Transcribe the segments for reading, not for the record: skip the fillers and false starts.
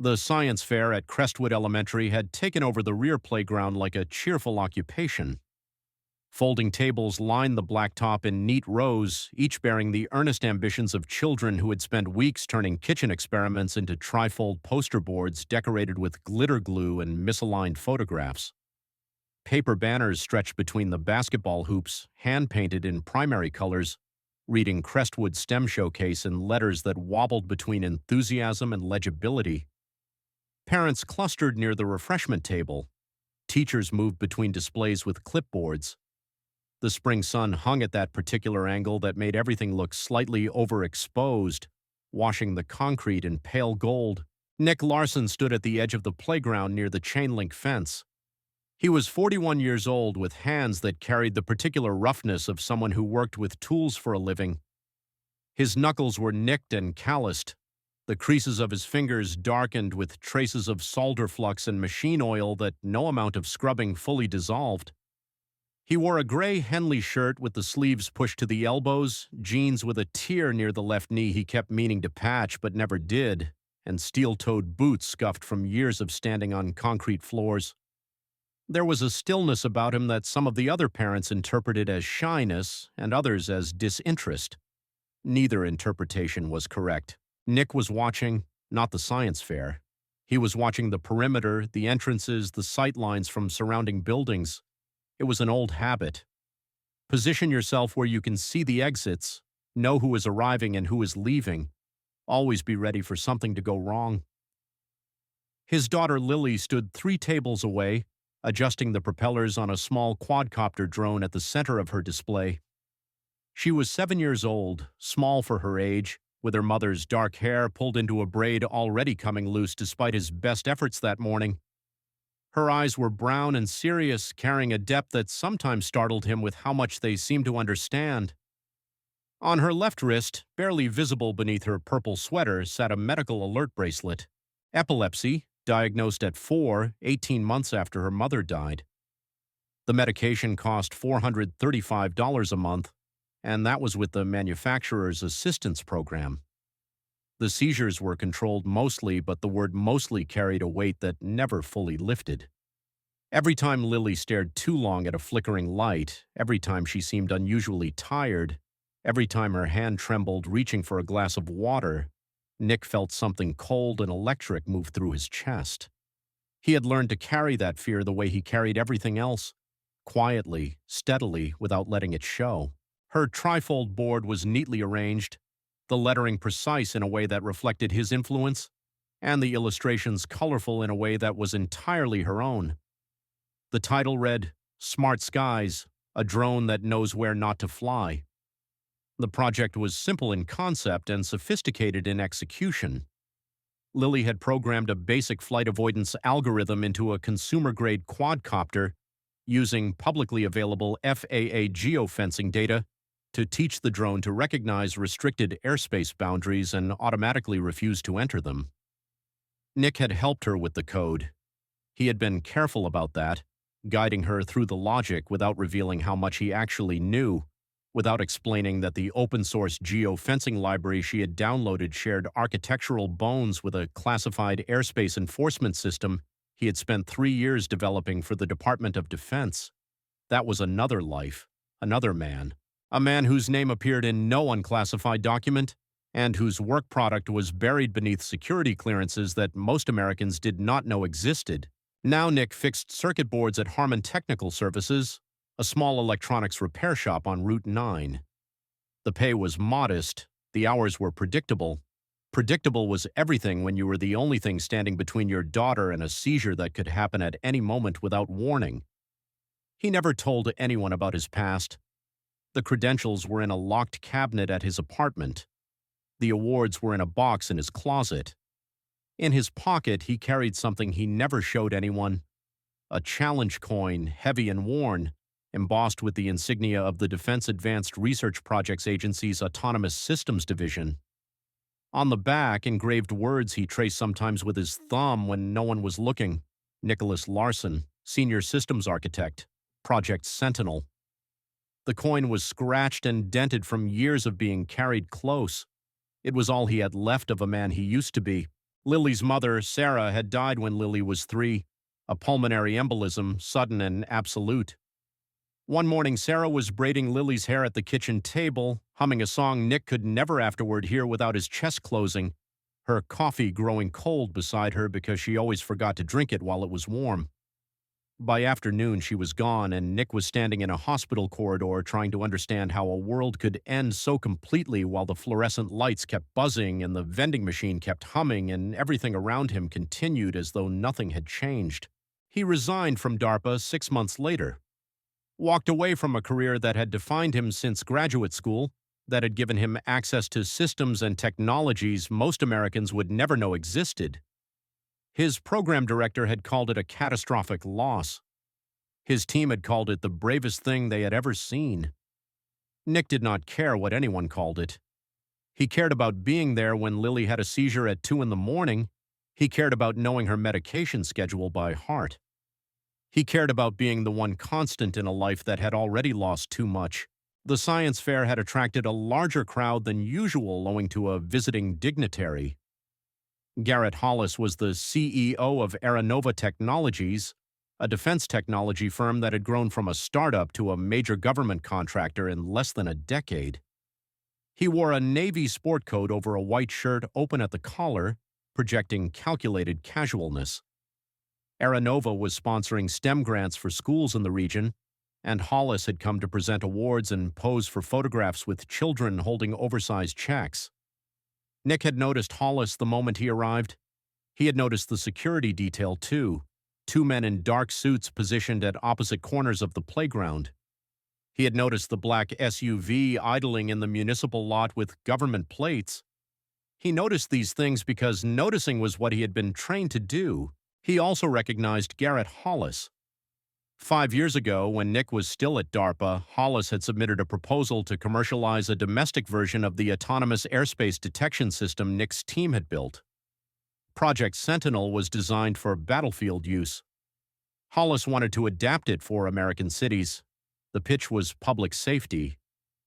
The science fair at Crestwood Elementary had taken over the rear playground like a cheerful occupation. Folding tables lined the blacktop in neat rows, each bearing the earnest ambitions of children who had spent weeks turning kitchen experiments into trifold poster boards decorated with glitter glue and misaligned photographs. Paper banners stretched between the basketball hoops, hand-painted in primary colors, reading Crestwood STEM Showcase in letters that wobbled between enthusiasm and legibility. Parents clustered near the refreshment table. Teachers moved between displays with clipboards. The spring sun hung at that particular angle that made everything look slightly overexposed, washing the concrete in pale gold. Nick Larson stood at the edge of the playground near the chain-link fence. He was 41 years old with hands that carried the particular roughness of someone who worked with tools for a living. His knuckles were nicked and calloused, the creases of his fingers darkened with traces of solder flux and machine oil that no amount of scrubbing fully dissolved. He wore a gray Henley shirt with the sleeves pushed to the elbows, jeans with a tear near the left knee he kept meaning to patch but never did, and steel-toed boots scuffed from years of standing on concrete floors. There was a stillness about him that some of the other parents interpreted as shyness and others as disinterest. Neither interpretation was correct. Nick was watching, not the science fair. He was watching the perimeter, the entrances, the sight lines from surrounding buildings. It was an old habit. Position yourself where you can see the exits, know who is arriving and who is leaving. Always be ready for something to go wrong. His daughter Lily stood 3 tables away, adjusting the propellers on a small quadcopter drone at the center of her display. She was 7 years old, small for her age, with her mother's dark hair pulled into a braid already coming loose despite his best efforts that morning. Her eyes were brown and serious, carrying a depth that sometimes startled him with how much they seemed to understand. On her left wrist, barely visible beneath her purple sweater, sat a medical alert bracelet. Epilepsy, diagnosed at 4, 18 months after her mother died. The medication cost $435 a month, and that was with the manufacturer's assistance program. The seizures were controlled mostly, but the word mostly carried a weight that never fully lifted. Every time Lily stared too long at a flickering light, every time she seemed unusually tired, every time her hand trembled reaching for a glass of water, Nick felt something cold and electric move through his chest. He had learned to carry that fear the way he carried everything else, quietly, steadily, without letting it show. Her trifold board was neatly arranged, the lettering precise in a way that reflected his influence, and the illustrations colorful in a way that was entirely her own. The title read, "Smart Skies, a drone that knows where not to fly." The project was simple in concept and sophisticated in execution. Lily had programmed a basic flight avoidance algorithm into a consumer-grade quadcopter using publicly available FAA geofencing data to teach the drone to recognize restricted airspace boundaries and automatically refuse to enter them. Nick had helped her with the code. He had been careful about that, guiding her through the logic without revealing how much he actually knew, without explaining that the open-source geofencing library she had downloaded shared architectural bones with a classified airspace enforcement system he had spent 3 years developing for the Department of Defense. That was another life, another man. A man whose name appeared in no unclassified document, and whose work product was buried beneath security clearances that most Americans did not know existed. Now Nick fixed circuit boards at Harman Technical Services, a small electronics repair shop on Route 9. The pay was modest, the hours were predictable. Predictable was everything when you were the only thing standing between your daughter and a seizure that could happen at any moment without warning. He never told anyone about his past. The credentials were in a locked cabinet at his apartment. The awards were in a box in his closet. In his pocket, he carried something he never showed anyone, a challenge coin, heavy and worn, embossed with the insignia of the Defense Advanced Research Projects Agency's Autonomous Systems Division. On the back, engraved words he traced sometimes with his thumb when no one was looking: Nicholas Larson, Senior Systems Architect, Project Sentinel. The coin was scratched and dented from years of being carried close. It was all he had left of a man he used to be, Lily's mother, Sarah, had died when Lily was 3, a pulmonary embolism, sudden and absolute. One morning, Sarah was braiding Lily's hair at the kitchen table, humming a song Nick could never afterward hear without his chest closing, her coffee growing cold beside her because she always forgot to drink it while it was warm. By afternoon, she was gone, and Nick was standing in a hospital corridor trying to understand how a world could end so completely while the fluorescent lights kept buzzing and the vending machine kept humming and everything around him continued as though nothing had changed. He resigned from DARPA 6 months later, walked away from a career that had defined him since graduate school, that had given him access to systems and technologies most Americans would never know existed. His program director had called it a catastrophic loss. His team had called it the bravest thing they had ever seen. Nick did not care what anyone called it. He cared about being there when Lily had a seizure at 2 in the morning. He cared about knowing her medication schedule by heart. He cared about being the one constant in a life that had already lost too much. The science fair had attracted a larger crowd than usual owing to a visiting dignitary. Garrett Hollis was the CEO of Aeronova Technologies, a defense technology firm that had grown from a startup to a major government contractor in less than a decade. He wore a navy sport coat over a white shirt open at the collar, projecting calculated casualness. Aeronova was sponsoring STEM grants for schools in the region, and Hollis had come to present awards and pose for photographs with children holding oversized checks. Nick had noticed Hollis the moment he arrived. He had noticed the security detail, too, 2 men in dark suits positioned at opposite corners of the playground. He had noticed the black SUV idling in the municipal lot with government plates. He noticed these things because noticing was what he had been trained to do. He also recognized Garrett Hollis. 5 years ago, when Nick was still at DARPA, Hollis had submitted a proposal to commercialize a domestic version of the autonomous airspace detection system Nick's team had built. Project Sentinel was designed for battlefield use. Hollis wanted to adapt it for American cities. The pitch was public safety.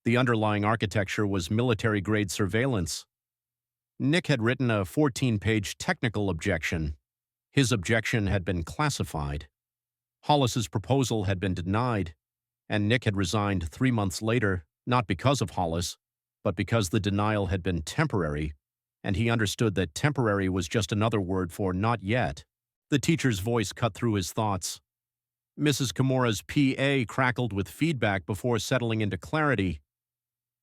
The underlying architecture was military-grade surveillance. Nick had written a 14-page technical objection. His objection had been classified. Hollis's proposal had been denied, and Nick had resigned 3 months later, not because of Hollis, but because the denial had been temporary, and he understood that temporary was just another word for not yet. The teacher's voice cut through his thoughts. Mrs. Kimura's PA crackled with feedback before settling into clarity.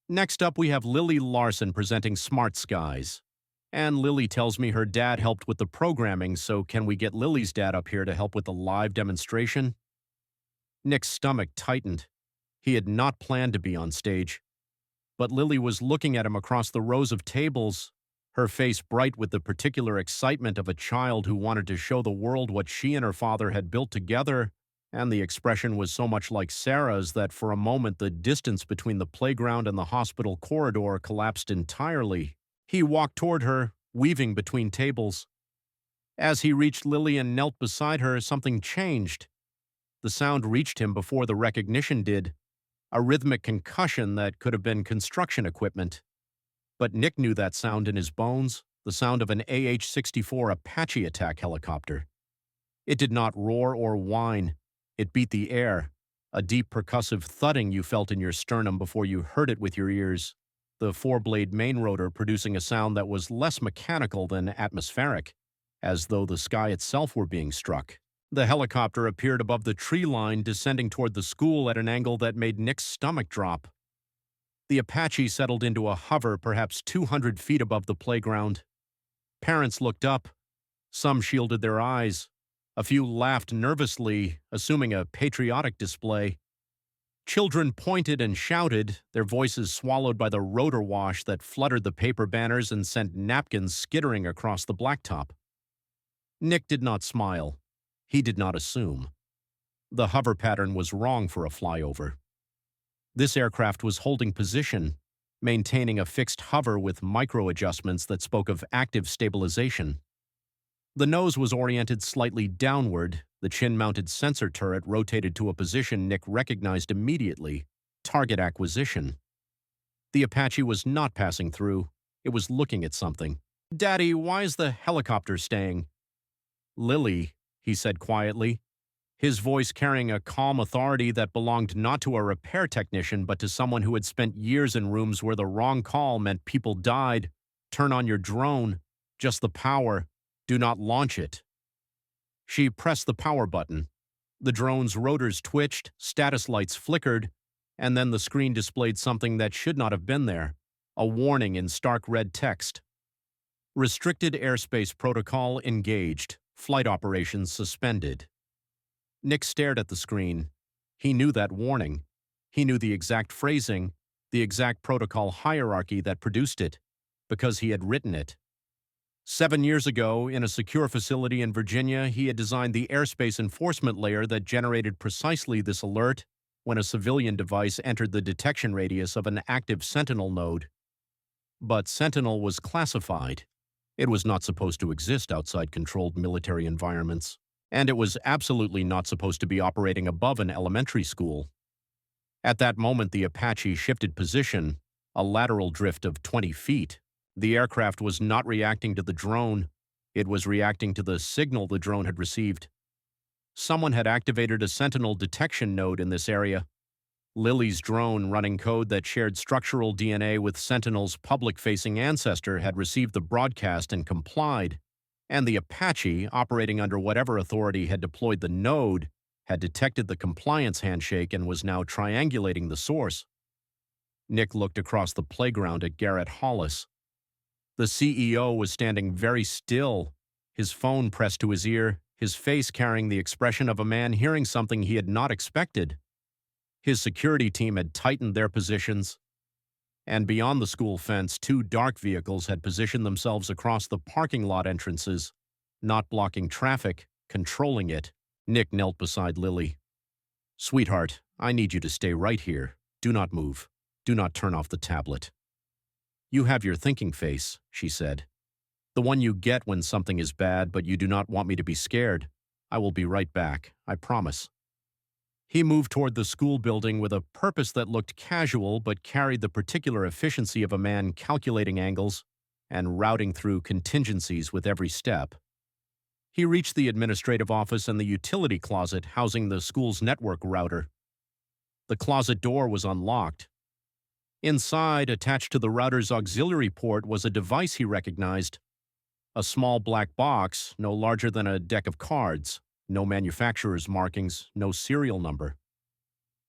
Next up, we have Lily Larson presenting Smart Skies. And Lily tells me her dad helped with the programming, so can we get Lily's dad up here to help with the live demonstration? Nick's stomach tightened. He had not planned to be on stage. But Lily was looking at him across the rows of tables, her face bright with the particular excitement of a child who wanted to show the world what she and her father had built together, and the expression was so much like Sarah's that for a moment the distance between the playground and the hospital corridor collapsed entirely. He walked toward her, weaving between tables. As he reached Lily and knelt beside her, something changed. The sound reached him before the recognition did, a rhythmic concussion that could have been construction equipment. But Nick knew that sound in his bones, the sound of an AH-64 Apache attack helicopter. It did not roar or whine. It beat the air, a deep percussive thudding you felt in your sternum before you heard it with your ears, the 4-blade main rotor producing a sound that was less mechanical than atmospheric, as though the sky itself were being struck. The helicopter appeared above the tree line, descending toward the school at an angle that made Nick's stomach drop. The Apache settled into a hover perhaps 200 feet above the playground. Parents looked up. Some shielded their eyes. A few laughed nervously, assuming a patriotic display. Children pointed and shouted, their voices swallowed by the rotor wash that fluttered the paper banners and sent napkins skittering across the blacktop. Nick did not smile. He did not assume. The hover pattern was wrong for a flyover. This aircraft was holding position, maintaining a fixed hover with micro-adjustments that spoke of active stabilization. The nose was oriented slightly downward, the chin-mounted sensor turret rotated to a position Nick recognized immediately: target acquisition. The Apache was not passing through. It was looking at something. Daddy, why is the helicopter staying? Lily, he said quietly, his voice carrying a calm authority that belonged not to a repair technician but to someone who had spent years in rooms where the wrong call meant people died. Turn on your drone. Just the power. Do not launch it. She pressed the power button. The drone's rotors twitched, status lights flickered, and then the screen displayed something that should not have been there, a warning in stark red text. Restricted airspace protocol engaged. Flight operations suspended. Nick stared at the screen. He knew that warning. He knew the exact phrasing, the exact protocol hierarchy that produced it, because he had written it. 7 years ago, in a secure facility in Virginia, he had designed the airspace enforcement layer that generated precisely this alert when a civilian device entered the detection radius of an active Sentinel node. But Sentinel was classified. It was not supposed to exist outside controlled military environments, and it was absolutely not supposed to be operating above an elementary school. At that moment, the Apache shifted position, a lateral drift of 20 feet. The aircraft was not reacting to the drone. It was reacting to the signal the drone had received. Someone had activated a Sentinel detection node in this area. Lily's drone, running code that shared structural DNA with Sentinel's public-facing ancestor, had received the broadcast and complied, and the Apache, operating under whatever authority had deployed the node, had detected the compliance handshake and was now triangulating the source. Nick looked across the playground at Garrett Hollis. The CEO was standing very still, his phone pressed to his ear, his face carrying the expression of a man hearing something he had not expected. His security team had tightened their positions, and beyond the school fence, 2 dark vehicles had positioned themselves across the parking lot entrances, not blocking traffic, controlling it. Nick knelt beside Lily. "Sweetheart, I need you to stay right here. Do not move. Do not turn off the tablet." "You have your thinking face," she said. "The one you get when something is bad, but you do not want me to be scared. I will be right back, I promise." He moved toward the school building with a purpose that looked casual but carried the particular efficiency of a man calculating angles and routing through contingencies with every step. He reached the administrative office and the utility closet housing the school's network router. The closet door was unlocked. Inside, attached to the router's auxiliary port, was a device he recognized. A small black box, no larger than a deck of cards, no manufacturer's markings, no serial number.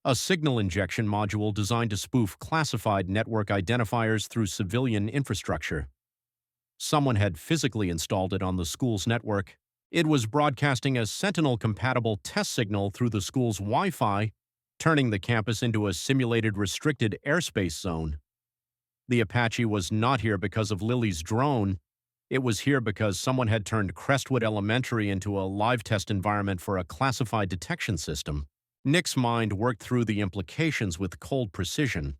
A signal injection module designed to spoof classified network identifiers through civilian infrastructure. Someone had physically installed it on the school's network. It was broadcasting a Sentinel-compatible test signal through the school's Wi-Fi, turning the campus into a simulated restricted airspace zone. The Apache was not here because of Lily's drone. It was here because someone had turned Crestwood Elementary into a live test environment for a classified detection system. Nick's mind worked through the implications with cold precision.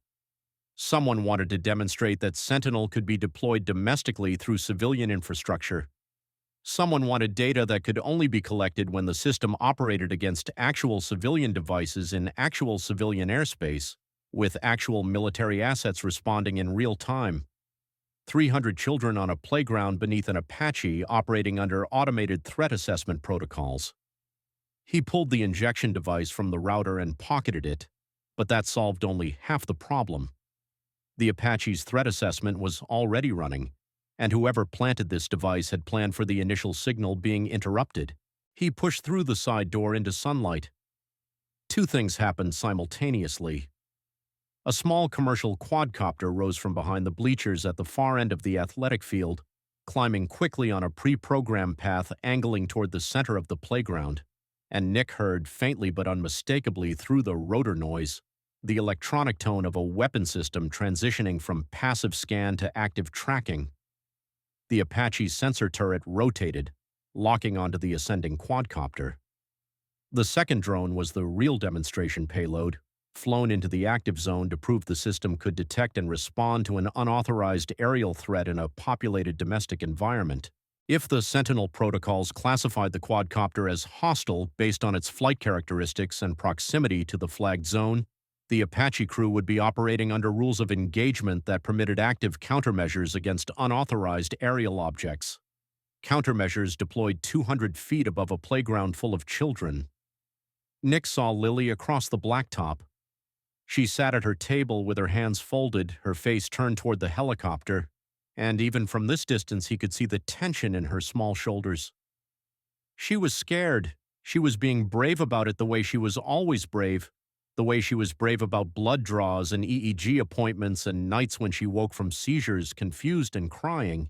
Someone wanted to demonstrate that Sentinel could be deployed domestically through civilian infrastructure. Someone wanted data that could only be collected when the system operated against actual civilian devices in actual civilian airspace, with actual military assets responding in real time. 300 children on a playground beneath an Apache operating under automated threat assessment protocols. He pulled the injection device from the router and pocketed it, but that solved only half the problem. The Apache's threat assessment was already running, and whoever planted this device had planned for the initial signal being interrupted. He pushed through the side door into sunlight. 2 things happened simultaneously. A small commercial quadcopter rose from behind the bleachers at the far end of the athletic field, climbing quickly on a pre-programmed path angling toward the center of the playground, and Nick heard, faintly but unmistakably through the rotor noise, the electronic tone of a weapon system transitioning from passive scan to active tracking. The Apache's sensor turret rotated, locking onto the ascending quadcopter. The second drone was the real demonstration payload, flown into the active zone to prove the system could detect and respond to an unauthorized aerial threat in a populated domestic environment. If the Sentinel protocols classified the quadcopter as hostile based on its flight characteristics and proximity to the flagged zone, The Apache crew would be operating under rules of engagement that permitted active countermeasures against unauthorized aerial objects. Countermeasures deployed 200 feet above a playground full of children. Nick saw Lily across the blacktop. She sat at her table with her hands folded, her face turned toward the helicopter, and even from this distance he could see the tension in her small shoulders. She was scared. She was being brave about it the way she was always brave, the way she was brave about blood draws and EEG appointments and nights when she woke from seizures, confused and crying.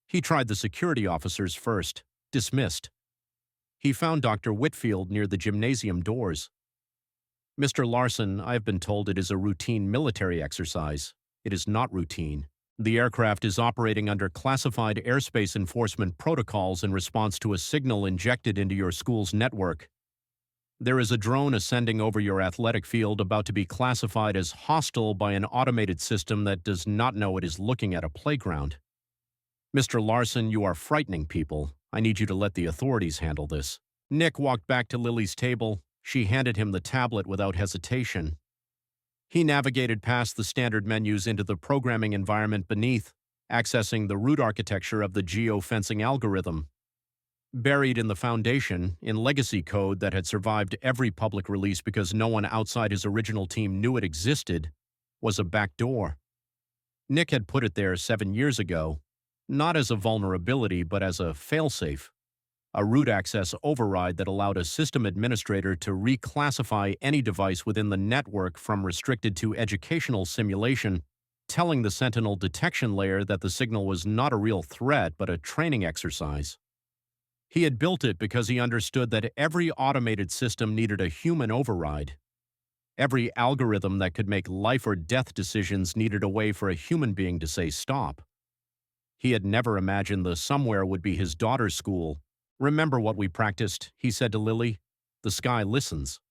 He tried the security officers first, dismissed. He found Dr. Whitfield near the gymnasium doors. "Mr. Larson, I have been told it is a routine military exercise. It is not routine. The aircraft is operating under classified airspace enforcement protocols in response to a signal injected into your school's network. There is a drone ascending over your athletic field about to be classified as hostile by an automated system that does not know it is looking at a playground. Mr. Larson, you are frightening people. I need you to let the authorities handle this." Nick walked back to Lily's table. She handed him the tablet without hesitation. He navigated past the standard menus into the programming environment beneath, accessing the root architecture of the geofencing algorithm. Buried in the foundation, in legacy code that had survived every public release because no one outside his original team knew it existed, was a back door. Nick had put it there 7 years ago, not as a vulnerability but as a failsafe, a root access override that allowed a system administrator to reclassify any device within the network from restricted to educational simulation, telling the Sentinel detection layer that the signal was not a real threat but a training exercise. He had built it because he understood that every automated system needed a human override. Every algorithm that could make life or death decisions needed a way for a human being to say stop. He had never imagined the somewhere would be his daughter's school. "Remember what we practiced," he said to Lily. "The sky listens."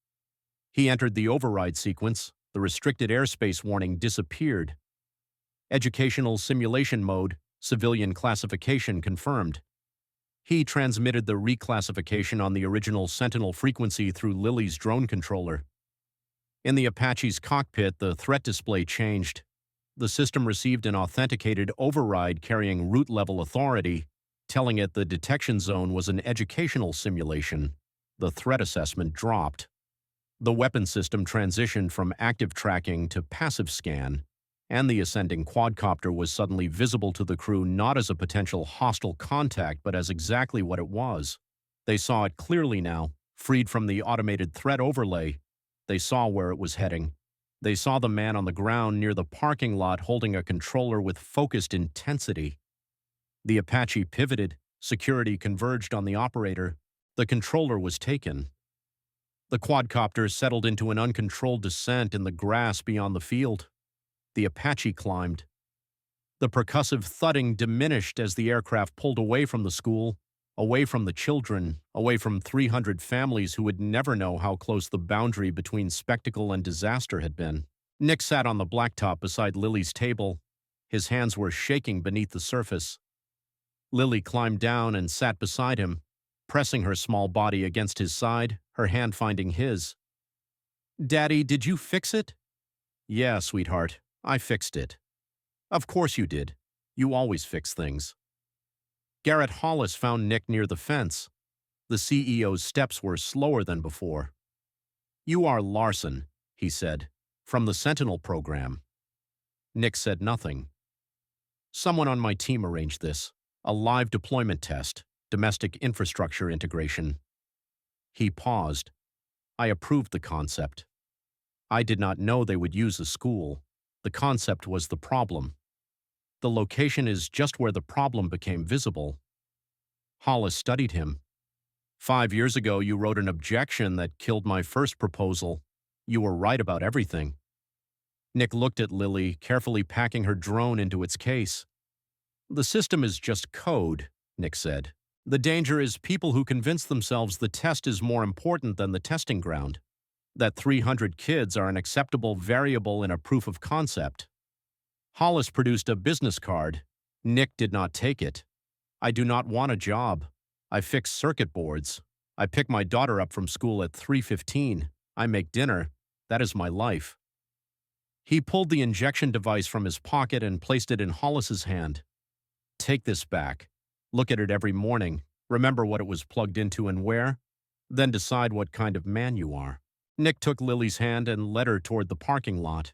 He entered the override sequence. The restricted airspace warning disappeared. Educational simulation mode, civilian classification confirmed. He transmitted the reclassification on the original Sentinel frequency through Lily's drone controller. In the Apache's cockpit, the threat display changed. The system received an authenticated override carrying root-level authority, telling it the detection zone was an educational simulation. The threat assessment dropped. The weapon system transitioned from active tracking to passive scan, and the ascending quadcopter was suddenly visible to the crew not as a potential hostile contact but as exactly what it was. They saw it clearly now, freed from the automated threat overlay. They saw where it was heading. They saw the man on the ground near the parking lot holding a controller with focused intensity. The Apache pivoted. Security converged on the operator. The controller was taken. The quadcopter settled into an uncontrolled descent in the grass beyond the field. The Apache climbed. The percussive thudding diminished as the aircraft pulled away from the school, away from the children, away from 300 families who would never know how close the boundary between spectacle and disaster had been. Nick sat on the blacktop beside Lily's table. His hands were shaking beneath the surface. Lily climbed down and sat beside him, pressing her small body against his side, her hand finding his. "Daddy, did you fix it?" "Yeah, sweetheart. I fixed it." "Of course you did. You always fix things." Garrett Hollis found Nick near the fence. The CEO's steps were slower than before. "You are Larson," he said, "from the Sentinel program." Nick said nothing. "Someone on my team arranged this. A live deployment test, domestic infrastructure integration." He paused. "I approved the concept. I did not know they would use a school. The concept was the problem. The location is just where the problem became visible." Hollis studied him. 5 years ago, you wrote an objection that killed my first proposal. You were right about everything." Nick looked at Lily, carefully packing her drone into its case. "The system is just code," Nick said. "The danger is people who convince themselves the test is more important than the testing ground, that 300 kids are an acceptable variable in a proof of concept." Hollis produced a business card. Nick did not take it. "I do not want a job. I fix circuit boards. I pick my daughter up from school at 3:15. I make dinner. That is my life." He pulled the injection device from his pocket and placed it in Hollis's hand. Take this back. Look at it every morning. Remember what it was plugged into and where. Then decide what kind of man you are. Nick took Lily's hand and led her toward the parking lot.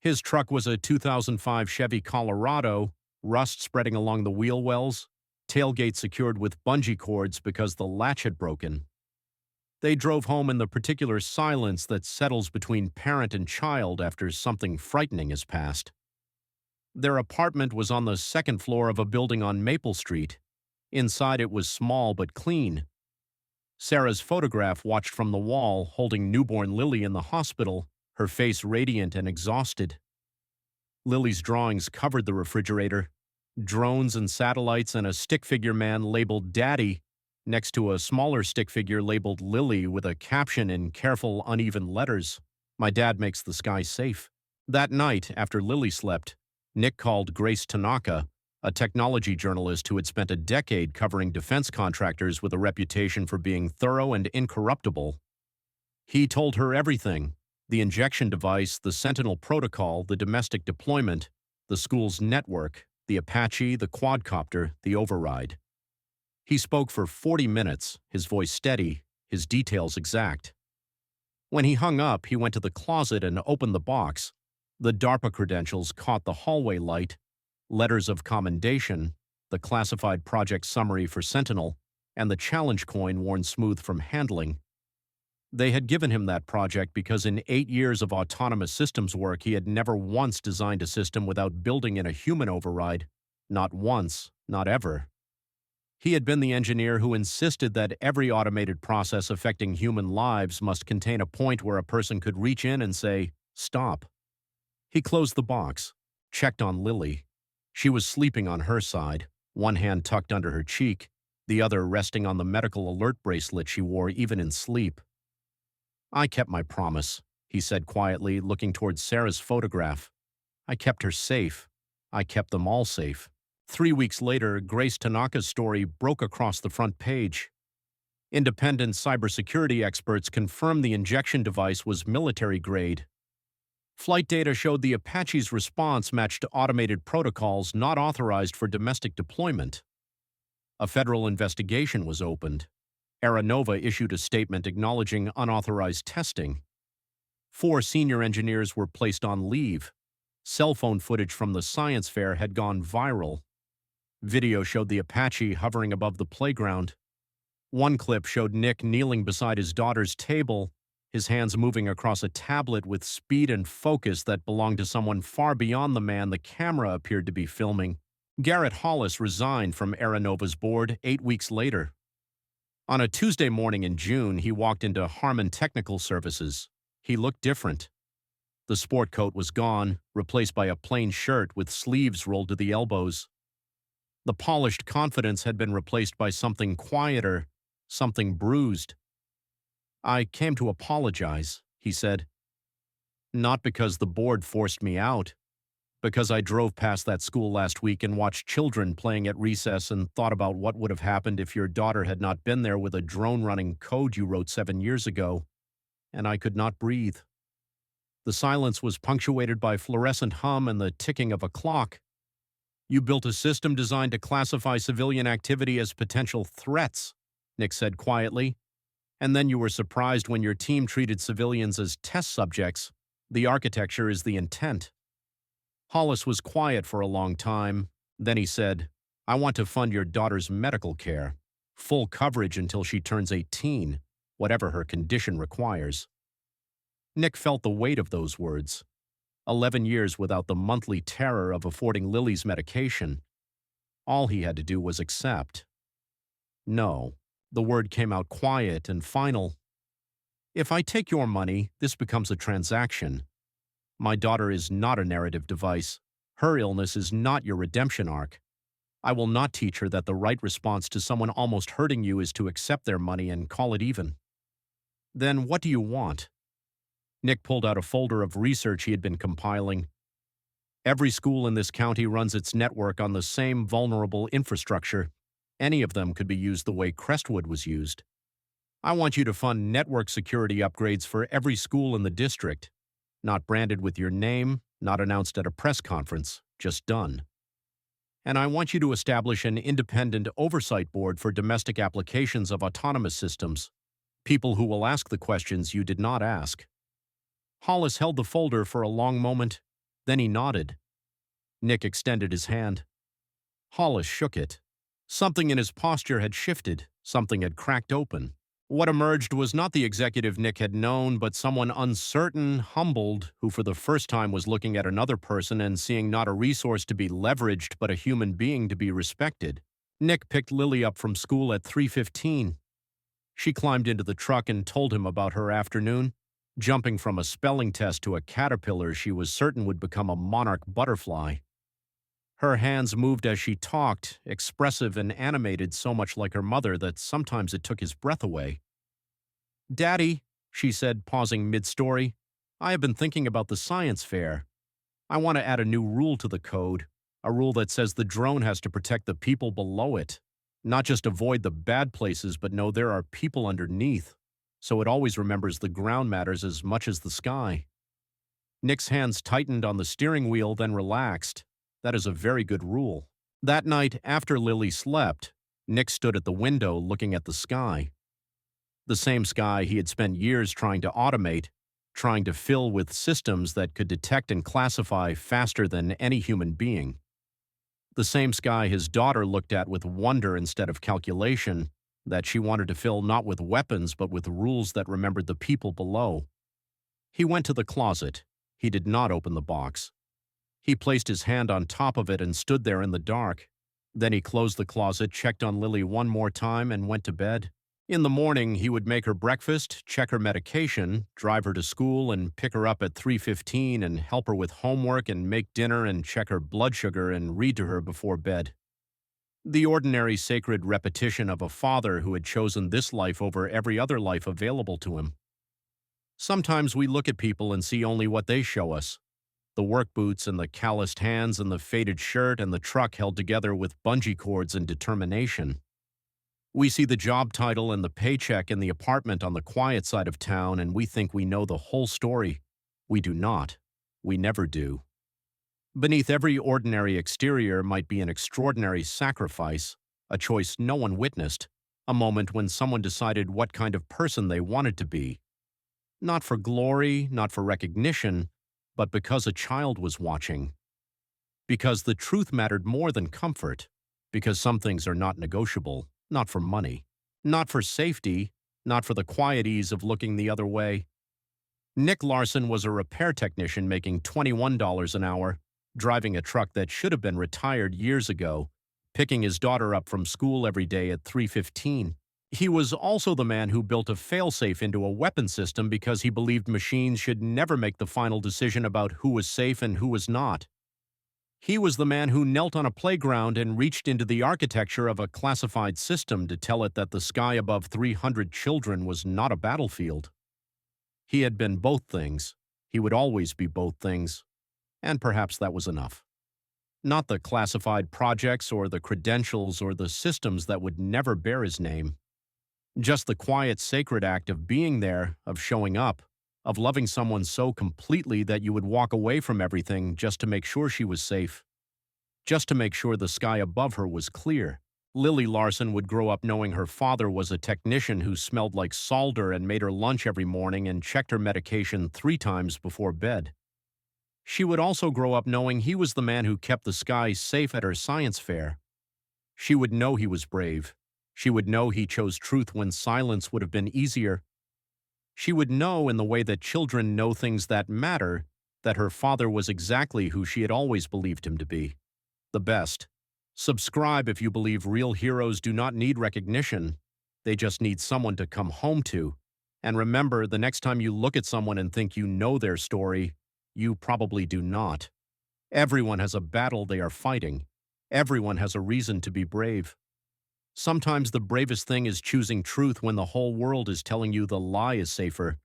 His truck was a 2005 Chevy Colorado, rust spreading along the wheel wells, tailgate secured with bungee cords because the latch had broken. They drove home in the particular silence that settles between parent and child after something frightening has passed. Their apartment was on the second floor of a building on Maple Street. Inside it was small but clean. Sarah's photograph watched from the wall, holding newborn Lily in the hospital, her face radiant and exhausted. Lily's drawings covered the refrigerator, drones and satellites and a stick figure man labeled Daddy, next to a smaller stick figure labeled Lily with a caption in careful, uneven letters, "My dad makes the sky safe." That night, after Lily slept, Nick called Grace Tanaka, a technology journalist who had spent a decade covering defense contractors with a reputation for being thorough and incorruptible. He told her everything: the injection device, the Sentinel protocol, the domestic deployment, the school's network, the Apache, the quadcopter, the override. He spoke for 40 minutes, his voice steady, his details exact. When he hung up, he went to the closet and opened the box. The DARPA credentials caught the hallway light, letters of commendation, the classified project summary for Sentinel, and the challenge coin worn smooth from handling. They had given him that project because in 8 years of autonomous systems work, he had never once designed a system without building in a human override. Not once, not ever. He had been the engineer who insisted that every automated process affecting human lives must contain a point where a person could reach in and say, "Stop." He closed the box, checked on Lily. She was sleeping on her side, one hand tucked under her cheek, the other resting on the medical alert bracelet she wore even in sleep. "I kept my promise," he said quietly, looking towards Sarah's photograph. "I kept her safe. I kept them all safe." 3 weeks later, Grace Tanaka's story broke across the front page. Independent cybersecurity experts confirmed the injection device was military-grade. Flight data showed the Apache's response matched automated protocols not authorized for domestic deployment. A federal investigation was opened. Aeronova issued a statement acknowledging unauthorized testing. 4 senior engineers were placed on leave. Cell phone footage from the science fair had gone viral. Video showed the Apache hovering above the playground. One clip showed Nick kneeling beside his daughter's table, his hands moving across a tablet with speed and focus that belonged to someone far beyond the man the camera appeared to be filming. Garrett Hollis resigned from Aeronova's board 8 weeks later. On a Tuesday morning in June, he walked into Harmon Technical Services. He looked different. The sport coat was gone, replaced by a plain shirt with sleeves rolled to the elbows. The polished confidence had been replaced by something quieter, something bruised. "I came to apologize," he said. "Not because the board forced me out, because I drove past that school last week and watched children playing at recess and thought about what would have happened if your daughter had not been there with a drone running code you wrote 7 years ago, and I could not breathe." The silence was punctuated by fluorescent hum and the ticking of a clock. "You built a system designed to classify civilian activity as potential threats," Nick said quietly. "And then you were surprised when your team treated civilians as test subjects. The architecture is the intent." Hollis was quiet for a long time. Then he said, "I want to fund your daughter's medical care. Full coverage until she turns 18, whatever her condition requires." Nick felt the weight of those words. 11 years without the monthly terror of affording Lily's medication. All he had to do was accept. "No." The word came out quiet and final. "If I take your money, this becomes a transaction. My daughter is not a narrative device. Her illness is not your redemption arc. I will not teach her that the right response to someone almost hurting you is to accept their money and call it even." "Then what do you want?" Nick pulled out a folder of research he had been compiling. "Every school in this county runs its network on the same vulnerable infrastructure. Any of them could be used the way Crestwood was used. I want you to fund network security upgrades for every school in the district. Not branded with your name, not announced at a press conference, just done. And I want you to establish an independent oversight board for domestic applications of autonomous systems, people who will ask the questions you did not ask. Hollis held the folder for a long moment, then he nodded. Nick extended his hand. Hollis shook it. Something in his posture had shifted, something had cracked open. What emerged was not the executive Nick had known, but someone uncertain, humbled, who for the first time was looking at another person and seeing not a resource to be leveraged, but a human being to be respected. Nick picked Lily up from school at 3:15. She climbed into the truck and told him about her afternoon. Jumping from a spelling test to a caterpillar she was certain would become a monarch butterfly. Her hands moved as she talked, expressive and animated, so much like her mother that sometimes it took his breath away. "Daddy," she said, pausing mid-story, "I have been thinking about the science fair. I want to add a new rule to the code, a rule that says the drone has to protect the people below it, not just avoid the bad places, but know there are people underneath, so it always remembers the ground matters as much as the sky." Nick's hands tightened on the steering wheel, then relaxed. That is a very good rule. That night, after Lily slept, Nick stood at the window looking at the sky. The same sky he had spent years trying to automate, trying to fill with systems that could detect and classify faster than any human being. The same sky his daughter looked at with wonder instead of calculation, that she wanted to fill not with weapons but with rules that remembered the people below. He went to the closet. He did not open the box. He placed his hand on top of it and stood there in the dark. Then he closed the closet, checked on Lily one more time, and went to bed. In the morning, he would make her breakfast, check her medication, drive her to school, and pick her up at 3:15 and help her with homework and make dinner and check her blood sugar and read to her before bed. The ordinary sacred repetition of a father who had chosen this life over every other life available to him. Sometimes we look at people and see only what they show us. The work boots and the calloused hands and the faded shirt and the truck held together with bungee cords and determination. We see the job title and the paycheck and the apartment on the quiet side of town, and we think we know the whole story. We do not. We never do. Beneath every ordinary exterior might be an extraordinary sacrifice, a choice no one witnessed, a moment when someone decided what kind of person they wanted to be. Not for glory, not for recognition, but because a child was watching. Because the truth mattered more than comfort. Because some things are not negotiable, not for money, not for safety, not for the quiet ease of looking the other way. Nick Larson was a repair technician making $21 an hour, driving a truck that should have been retired years ago, picking his daughter up from school every day at 3:15. He was also the man who built a failsafe into a weapon system because he believed machines should never make the final decision about who was safe and who was not. He was the man who knelt on a playground and reached into the architecture of a classified system to tell it that the sky above 300 children was not a battlefield. He had been both things. He would always be both things. And perhaps that was enough. Not the classified projects or the credentials or the systems that would never bear his name. Just the quiet, sacred act of being there, of showing up, of loving someone so completely that you would walk away from everything just to make sure she was safe, just to make sure the sky above her was clear. Lily Larson would grow up knowing her father was a technician who smelled like solder and made her lunch every morning and checked her medication 3 times before bed. She would also grow up knowing he was the man who kept the sky safe at her science fair. She would know he was brave. She would know he chose truth when silence would have been easier. She would know, in the way that children know things that matter, that her father was exactly who she had always believed him to be. The best. Subscribe if you believe real heroes do not need recognition. They just need someone to come home to. And remember, the next time you look at someone and think you know their story, you probably do not. Everyone has a battle they are fighting. Everyone has a reason to be brave. Sometimes the bravest thing is choosing truth when the whole world is telling you the lie is safer.